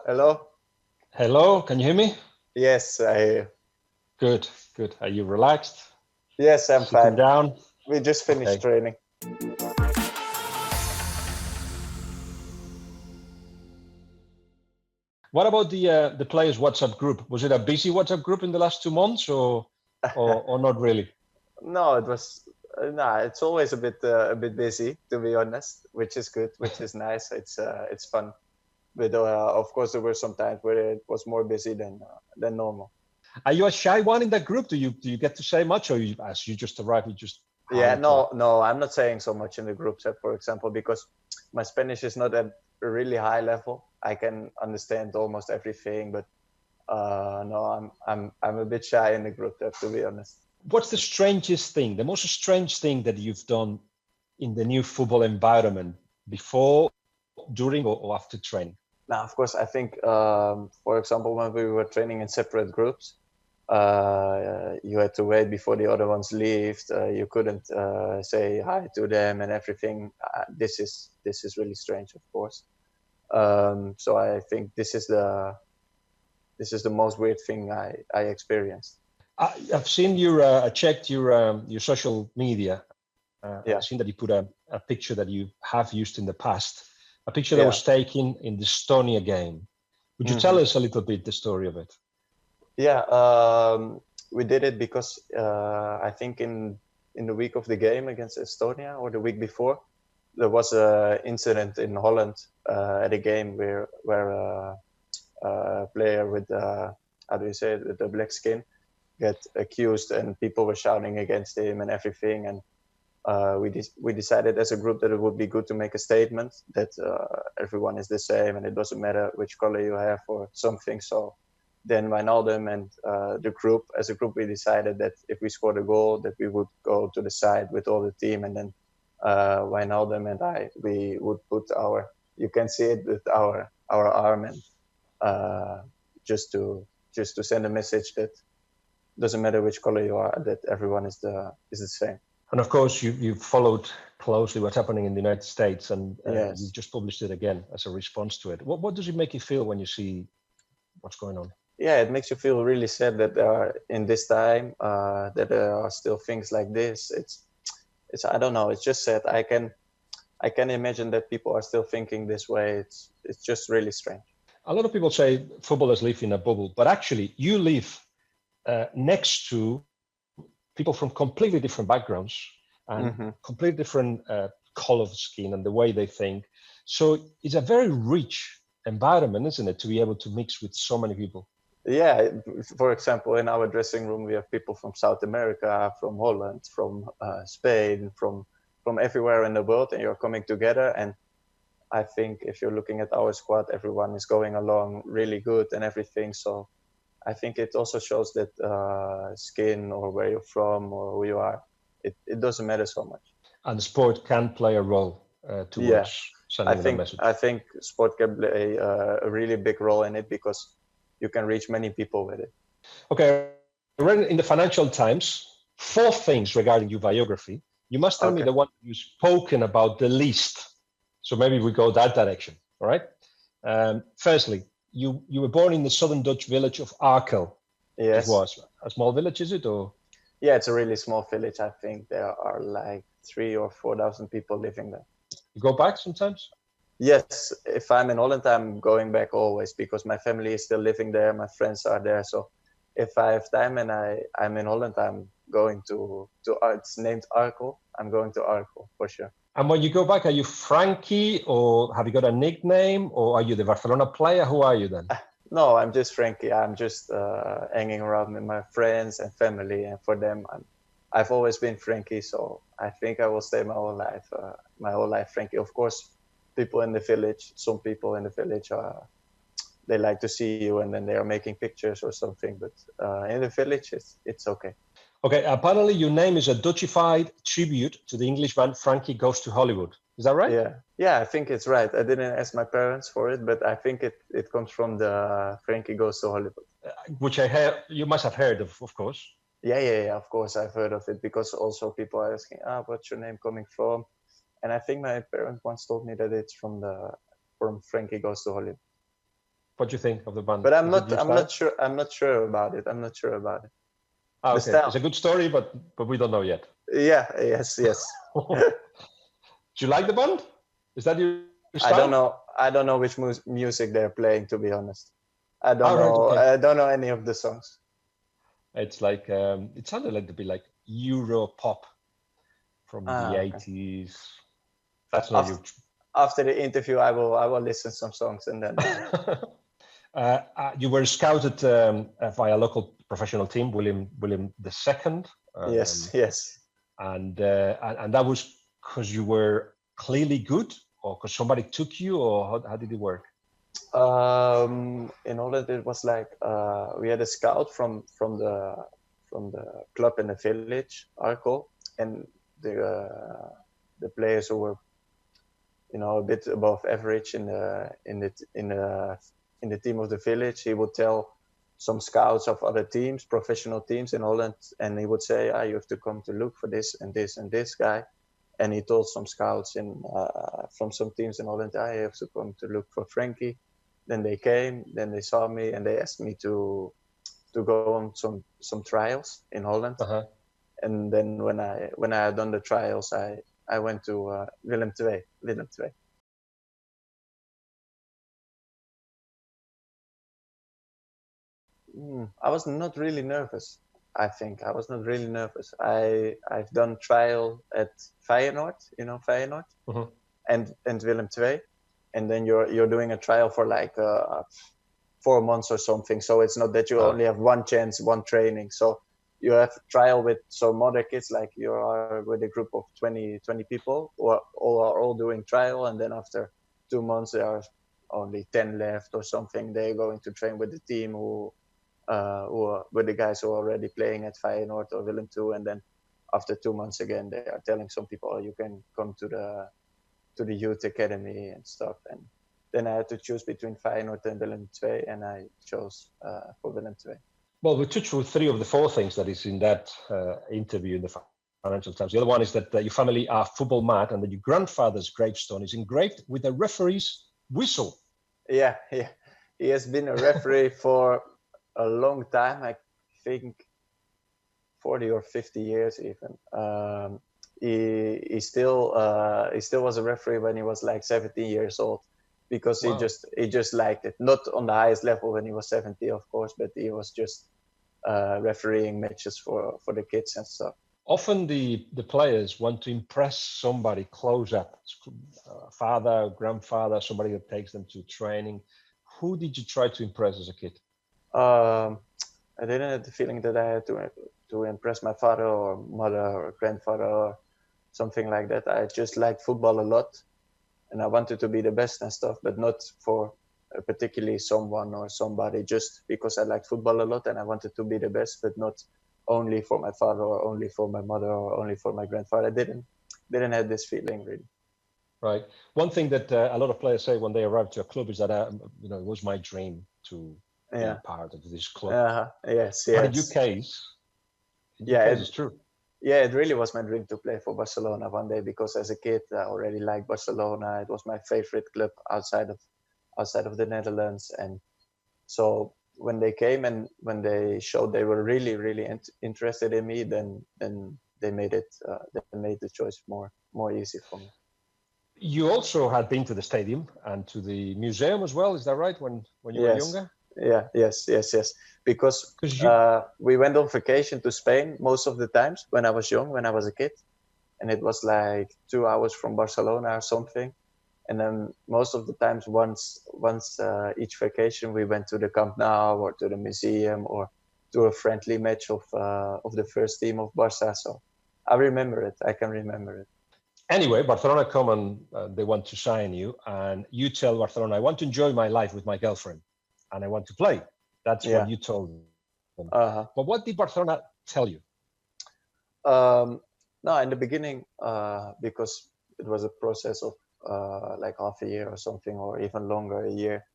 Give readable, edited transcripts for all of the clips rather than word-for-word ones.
Hello? Hello, can you hear me? Yes, I hear you. Good, good. Are you relaxed? Yes, I'm Sitting fine. down? We just finished Okay. training. What about the players' WhatsApp group? Was it a busy WhatsApp group in the last 2 months, or not really? No, it was nah. It's always a bit busy, to be honest, which is good, which is nice. It's fun, but of course there were some times where it was more busy than normal. Are you a shy one in that group? Do you get to say much, or as you just arrive, you just Yeah, hi to? no, I'm not saying so much in the group chat, for example, because my Spanish is not at a really high level. I can understand almost everything, but no, I'm a bit shy in the group chat, to be honest. What's the strangest thing, the most strange thing that you've done in the new football environment before, during, or after training? Now, of course, I think, for example, when we were training in separate groups, you had to wait before the other ones left. You couldn't say hi to them and everything. This is really strange, of course. So I think this is the most weird thing I experienced. I've seen I checked your social media. Yeah, I've seen that you put a picture that you have used in the past, a picture that yeah. was taken in the Estonia game. Would you tell us a little bit the story of it? Yeah, we did it because I think in the week of the game against Estonia or the week before, there was an incident in Holland at a game where a player with how do you say it, with the black skin get accused and people were shouting against him and everything. And we decided as a group that it would be good to make a statement that everyone is the same and it doesn't matter which color you have or something. So then Wijnaldum and the group, as a group, we decided that if we scored a goal, that we would go to the side with all the team, and then Wijnaldum and we would put you can see it with our arm, and just to send a message that doesn't matter which color you are, that everyone is the same. And of course, you followed closely what's happening in the United States, and Yes. you just published it again as a response to it. What does it make you feel when you see what's going on? Yeah, it makes you feel really sad that in this time that there are still things like this. It's I don't know. It's just sad. I can imagine that people are still thinking this way. It's just really strange. A lot of people say footballers live in a bubble, but actually, you live next to people from completely different backgrounds and completely different color of skin and the way they think. So it's a very rich environment, isn't it, to be able to mix with so many people? Yeah, for example, in our dressing room, we have people from South America, from Holland, from Spain, from everywhere in the world, and you're coming together. And I think if you're looking at our squad, everyone is going along really good and everything. So I think it also shows that skin or where you're from or who you are, it doesn't matter so much. And sport can play a role Yeah, towards sending that message. I think sport can play a really big role in it because you can reach many people with it. Okay, I read in the Financial Times 4 things regarding your biography. You must tell me Okay. the one you've spoken about the least. So maybe we go that direction. All right. Firstly, you were born in the southern Dutch village of Arkel. Yes. It was a small village, is it? Or Yeah, it's a really small village. I think there are like 3,000 or 4,000 people living there. you go back sometimes? Yes, if I'm in Holland, I'm going back always because my family is still living there. My friends are there. So if I have time and I'm in Holland, I'm going to it's named Arkel. I'm going to Arkel for sure. And when you go back, are you Frankie, or have you got a nickname, or are you the Barcelona player? Who are you then? No, I'm just Frankie. I'm just hanging around with my friends and family, and for them, I've always been Frankie. So I think I will stay my whole life Frankie. Of course, some people in the village they like to see you, and then they are making pictures or something. But in the village, it's okay. Okay, apparently your name is a Dutchified tribute to the English band Frankie Goes to Hollywood. Is that right? Yeah, I think it's right. I didn't ask my parents for it, but I think it comes from the Frankie Goes to Hollywood. Which I heard, you must have heard of course. Yeah, of course I've heard of it because also people are asking, what's your name coming from? And I think my parents once told me that it's from Frankie Goes to Hollywood. What do you think of the band? But Is it your I'm style? not sure. I'm not sure about it. I'm not sure about it. Ah, The okay, style. it's a good story, but we don't know yet. Yeah. Yes. Yes. Do you like the band? Is that your I don't style? know. I don't know which music they're playing, to be honest. I don't All right, know. okay. I don't know any of the songs. It's like it sounded like to be like Euro pop from the Okay. 80s. That's not After, your. after the interview, I will listen some songs and then. You were scouted via a local professional team, William II, Yes. Yes. and that was because you were clearly good, or because somebody took you, or how did it work? In Holland, it was like we had a scout from the club in the village, Arkel, and the players who were, a bit above average in the team of the village. He would tell some scouts of other teams, professional teams in Holland, and he would say, you have to come to look for this and this and this guy. And he told some scouts from some teams in Holland, you have to come to look for Frenkie. Then they came, then they saw me, and they asked me to go on some trials in Holland. Uh-huh. And then when I had done the trials, I went to Willem II. I was not really nervous. I think I was not really nervous. I've done trial at Feyenoord, Feyenoord, Uh-huh. and Willem II, and then you're doing a trial for like 4 months or something. So it's not that you only have one chance, one training. So you have trial with some other kids, like you are with a group of 20 people, or all are all doing trial, and then after 2 months there are only 10 left or something. They're going to train with the team who are with the guys who are already playing at Feyenoord or Willem II, and then after 2 months again they are telling some people, you can come to the youth academy and stuff. And then I had to choose between Feyenoord and Willem II, and I chose for Willem II. Well, we touched on three of the four things that is in that interview in the Financial Times. The other one is that your family are football mad, and that your grandfather's gravestone is engraved with a referee's whistle. Yeah. He has been a referee for a long time. I think 40 or 50 years even. He still was a referee when he was like 17 years old, because Wow. he just liked it. Not on the highest level when he was 70, of course, but he was just refereeing matches for the kids and stuff. Often the players want to impress somebody close up, father, grandfather, somebody that takes them to training. Who did you try to impress as a kid? I didn't have the feeling that I had to impress my father or mother or grandfather or something like that. I just liked football a lot, and I wanted to be the best and stuff, but not for particularly someone or somebody, just because I liked football a lot and I wanted to be the best, but not only for my father or only for my mother or only for my grandfather. I didn't have this feeling really. Right. One thing that a lot of players say when they arrive to a club is that it was my dream to be part of this club. Yes. But in your case, it's true. Yeah, it really was my dream to play for Barcelona one day, because as a kid I already liked Barcelona. It was my favorite club outside of the Netherlands, and so when they came and when they showed they were really, really interested in me, then they made the choice more easy for me. You also had been to the stadium and to the museum as well, is that right? When you were younger? Yes. Because we went on vacation to Spain most of the times when I was young, when I was a kid, and it was like 2 hours from Barcelona or something. And then most of the times, once each vacation, we went to the Camp Nou or to the museum or to a friendly match of the first team of Barca. So I remember it. I can remember it. Anyway, Barcelona come and they want to sign you, and you tell Barcelona, I want to enjoy my life with my girlfriend, and I want to play. That's what you told them. But what did Barcelona tell you? No, in the beginning, because it was a process of like half a year or something, or even longer, a year.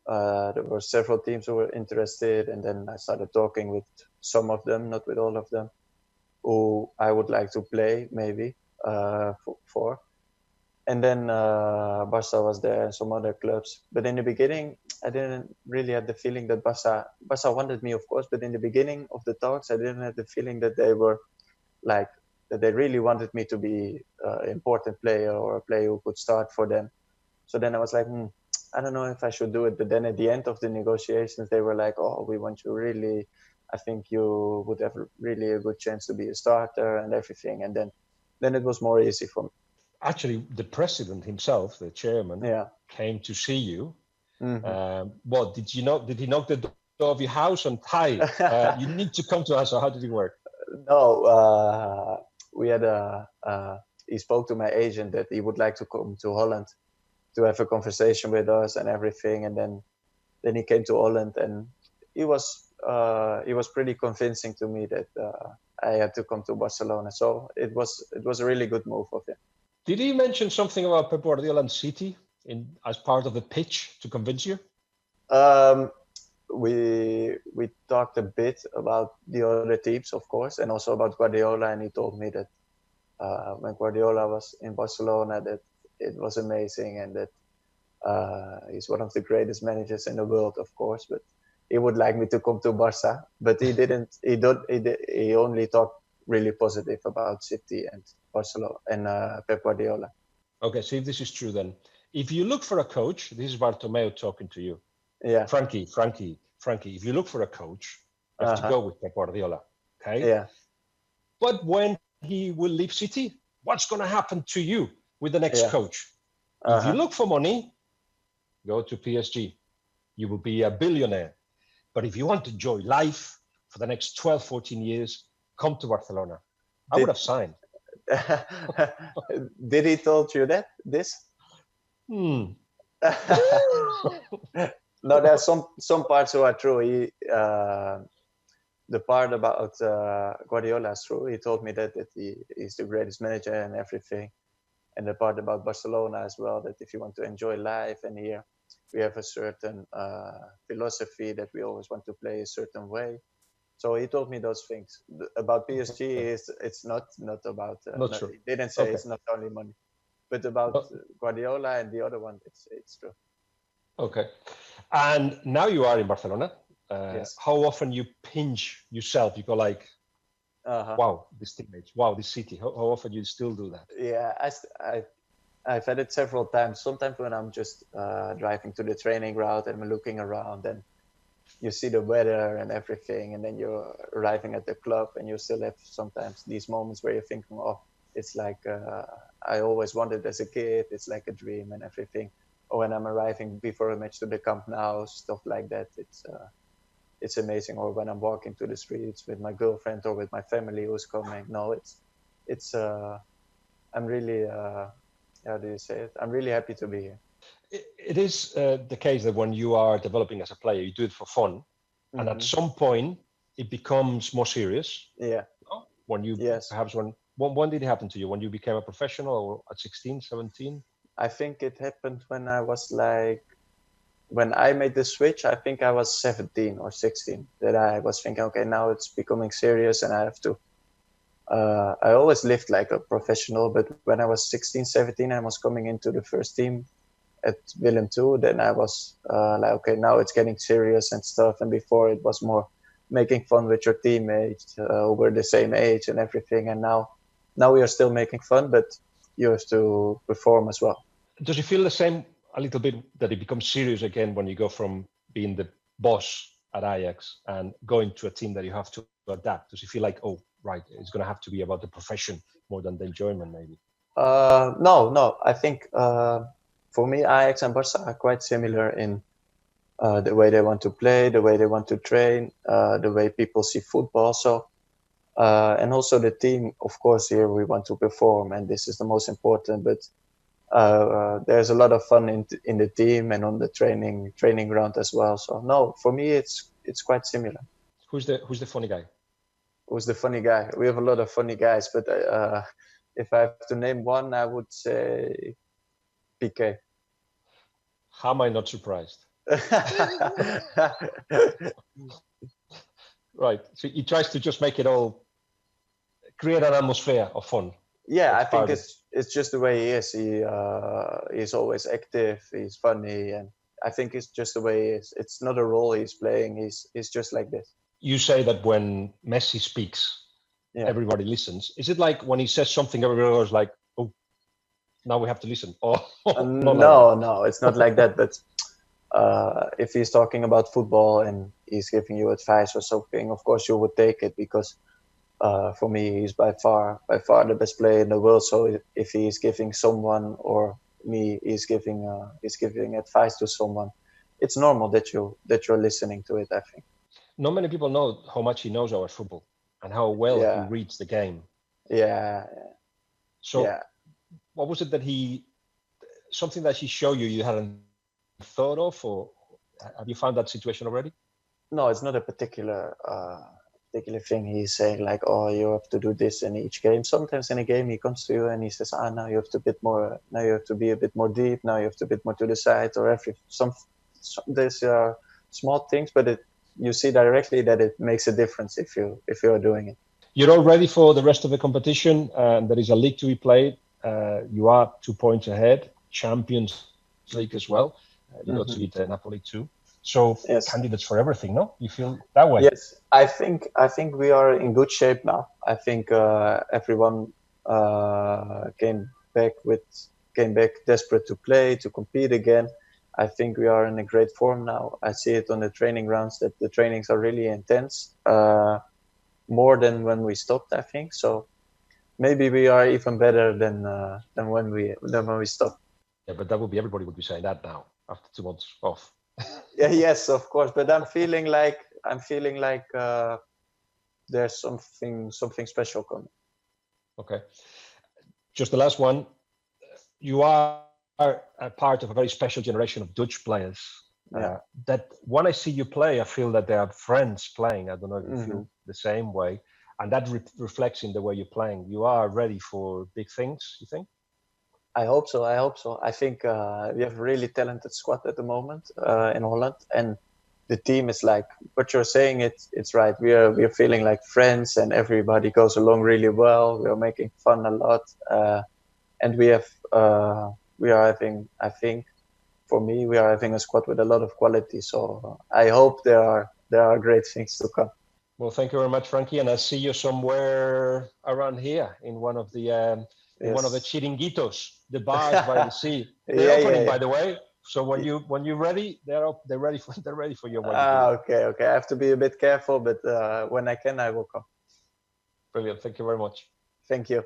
There were several teams who were interested, and then I started talking with some of them, not with all of them, who I would like to play maybe for. And then Barca was there and some other clubs. But in the beginning, I didn't really have the feeling that Barca wanted me, of course. But in the beginning of the talks, I didn't have the feeling that they were like that they really wanted me to be an important player or a player who could start for them. So then I was like, I don't know if I should do it. But then at the end of the negotiations, they were like, oh, we want you really. I think you would have really a good chance to be a starter and everything. And then it was more easy for me. Actually, the president himself, the chairman, came to see you. What did you know? Did he knock the door of your house and hi, you need to come to us? Or how did it work? No, we had he spoke to my agent that he would like to come to Holland to have a conversation with us and everything. And then he came to Holland, and he was pretty convincing to me that I had to come to Barcelona. So it was a really good move of him. Did he mention something about Pep Guardiola and City as part of the pitch to convince you? We talked a bit about the other teams, of course, and also about Guardiola. And he told me that when Guardiola was in Barcelona, that it was amazing, and that he's one of the greatest managers in the world, of course. But he would like me to come to Barca, but he didn't. He only talked really positive about City and Barcelona and Pep Guardiola. Okay, see if this is true then. If you look for a coach, this is Bartomeu talking to you. Yeah. Frankie, if you look for a coach, you have to go with Pep Guardiola. Okay? Yeah. But when he will leave City, what's going to happen to you with the next coach? If you look for money, go to PSG. You will be a billionaire. But if you want to enjoy life for the next 12, 14 years, come to Barcelona. I would have signed. Did he told you this? No, there are some parts who are true. The part about Guardiola is true. He told me that he's the greatest manager and everything. And the part about Barcelona as well, that if you want to enjoy life, and here we have a certain philosophy that we always want to play a certain way. So he told me those things. About PSG, it's not about. Not true. He didn't say it's not only money, but about Guardiola and the other one, it's true. Okay, and now you are in Barcelona. Yes. How often you pinch yourself? You go like, wow, this teammates, wow, this city. How often you still do that? Yeah, I've had it several times. Sometimes when I'm just driving to the training route and I'm looking around, and you see the weather and everything, and then you're arriving at the club, and you still have sometimes these moments where you're thinking, oh, it's like I always wanted as a kid. It's like a dream and everything. Or when I'm arriving before a match to the Camp Nou, stuff like that. It's amazing. Or when I'm walking to the streets with my girlfriend or with my family who's coming. No, it's I'm really how do you say it? I'm really happy to be here. It is the case that when you are developing as a player, you do it for fun, and at some point it becomes more serious. Yeah. When you perhaps when did it happen to you? When you became a professional, or at 16, 17? I think it happened when I was when I made the switch. I think I was 17 or 16. That I was thinking, okay, now it's becoming serious, and I have to. I always lived like a professional, but when I was 16, 17, I was coming into the first team at Willem II. Then I was like, okay, now it's getting serious and stuff. And before it was more making fun with your teammates who were the same age and everything. And now we are still making fun, but you have to perform as well. Does it feel the same a little bit that it becomes serious again when you go from being the boss at Ajax and going to a team that you have to adapt? Does it feel like, oh, right, it's going to have to be about the profession more than the enjoyment, maybe? No. I think for me, Ajax and Barca are quite similar in the way they want to play, the way they want to train, the way people see football. So, and also the team, of course, here we want to perform, and this is the most important. But there's a lot of fun in the team and on the training ground as well. So no, for me, it's quite similar. Who's the funny guy? Who's the funny guy? We have a lot of funny guys, but if I have to name one, I would say PK. How am I not surprised? Right. So he tries to just make it all, create an atmosphere of fun. Yeah, I That's think part of. it's just the way he is. He's always active. He's funny, and I think it's just the way he is. It's not a role he's playing. He's just like this. You say that when Messi speaks, Yeah. everybody listens. Is it like when he says something, everybody goes like, "Oh, now we have to listen"? Or not like that? No, it's not like that. But if he's talking about football and he's giving you advice or something, of course you would take it because for me he's by far the best player in the world. So if he's giving someone or me, he's giving advice to someone, it's normal that you're listening to it, I think. Not many people know how much he knows our football and how well he Yeah, reads the game. yeah, So, yeah. what was it that something that he showed you hadn't thought of, or have you found that situation already? No, it's not a particular thing he's saying like, oh, you have to do this in each game. Sometimes in a game he comes to you and he says, now you have to be a bit more deep. Now you have to be a bit more to the side, or there's small things, but you see directly that it makes a difference if you are doing it. You're all ready for the rest of the competition. There is a league to be played. You are 2 points ahead. Champions League as well. You got to beat Napoli too. So yes. Candidates for everything, no? You feel that way? Yes, I think we are in good shape now. I think everyone came back desperate to play, to compete again. I think we are in a great form now. I see it on the training rounds that the trainings are really intense, more than when we stopped, I think. So maybe we are even better than when we stopped. Yeah, but everybody would be saying that now after 2 months off. Yeah, yes, of course. But I'm feeling like there's something special coming. Okay. Just the last one. You are a part of a very special generation of Dutch players. Yeah. That when I see you play, I feel that they are friends playing. I don't know if you feel the same way. And that reflects in the way you're playing. You are ready for big things, you think? I hope so. I think we have a really talented squad at the moment in Holland, and the team is like what you're saying. It's right. We are feeling like friends, and everybody goes along really well. We are making fun a lot, and we are having. I think for me, we are having a squad with a lot of quality. So I hope there are great things to come. Well, thank you very much, Frankie, and I'll see you somewhere around here in one of the one of the chiringuitos, the bars by the sea. They're opening, by the way. So when you're ready, they're ready for you. Okay. I have to be a bit careful, but when I can, I will come. Brilliant. Thank you very much. Thank you.